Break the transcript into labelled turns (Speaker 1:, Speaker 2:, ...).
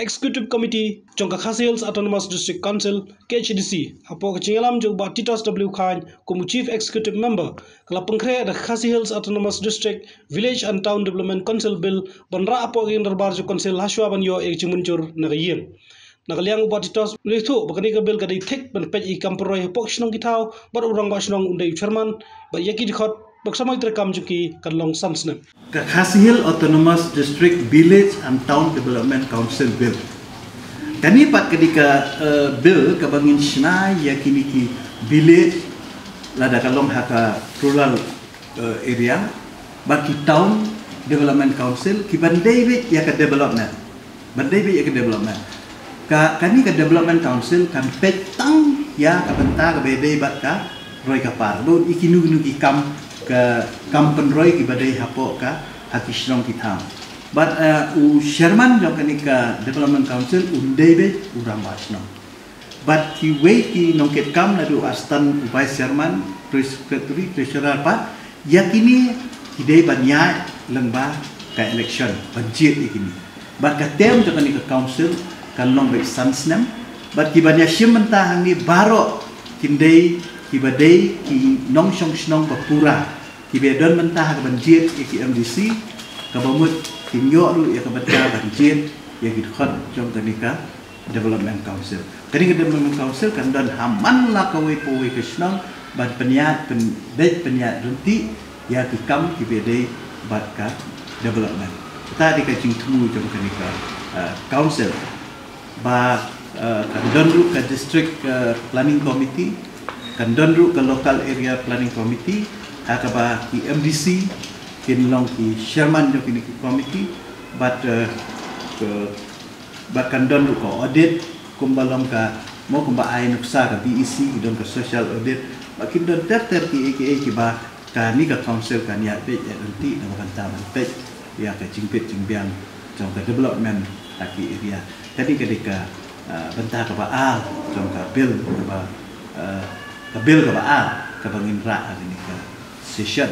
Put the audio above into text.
Speaker 1: Executive Committee Jongka Khasi Hills Autonomous District Council KHADC apo kecinggalam jo ba Titos W Khan como Chief Executive Member kala pynkhreh the Khasi Hills Autonomous District Village and Town Development Council Bill banra apo gin darbar jo council haswa ban yo e chimuncur nagayen nagaliang ba Titos letho bakani ka bill kadai thik ban pej I kamproi pok shnong gitau bar urang ba shnong undai chairman ba yaki dikhot baksamai terekam juki kanlong sansnem
Speaker 2: Khasi Hills Autonomous District Village and Town Development Council Bill. Kani pat ketika bill kabangin shna yakini ki village lada kalong haka rural area baki town development council ki bandai be ya ka development. Bandai be ya ka development. Kani ka development council kan petang ya ka benta ka bedai bat ka roi ka par. Bo ikinu ki kam ke pynroi ki badai hapo ka hakishnong kita. But chairman jong kanika development council undai be urang bashnong. But ki wei ki nongket kam ladu astan vice chairman, secretary, treasurer pa yakini hidai banya lengba ka election budget ikini. But ka tem jong kanika council kan long be sansnem. But ki banya shim mentah ni baro kindai ki badai ki nong shong shnong papura ki bedon mentah ka banjit ki MDC ka bamut ki nyok lu ya ka baca banjit ya ki khot jong kanika development council kanika development council kan don haman la ka we po we kishnong ban peniat peniat runti ya ki kam ki bedai bat ka development ta di ka jingtu jong kanika council ba kan don lu ka district planning committee kan don ru ke local area planning committee hakaba ki MDC kin long ki chairman jo kini committee but kan don ru ko audit kumbalong ka mo kumba ai nuksa ka BEC don ka social audit bakin don daftar ki ki ba ka ni ka council kan ya be nanti na makan taman pe ya ka jingpet jingbiang jong ka development aki area jadi ketika bentah ka ba jong ka bill ka ba kabil ka ba ka bangin ra ini ka session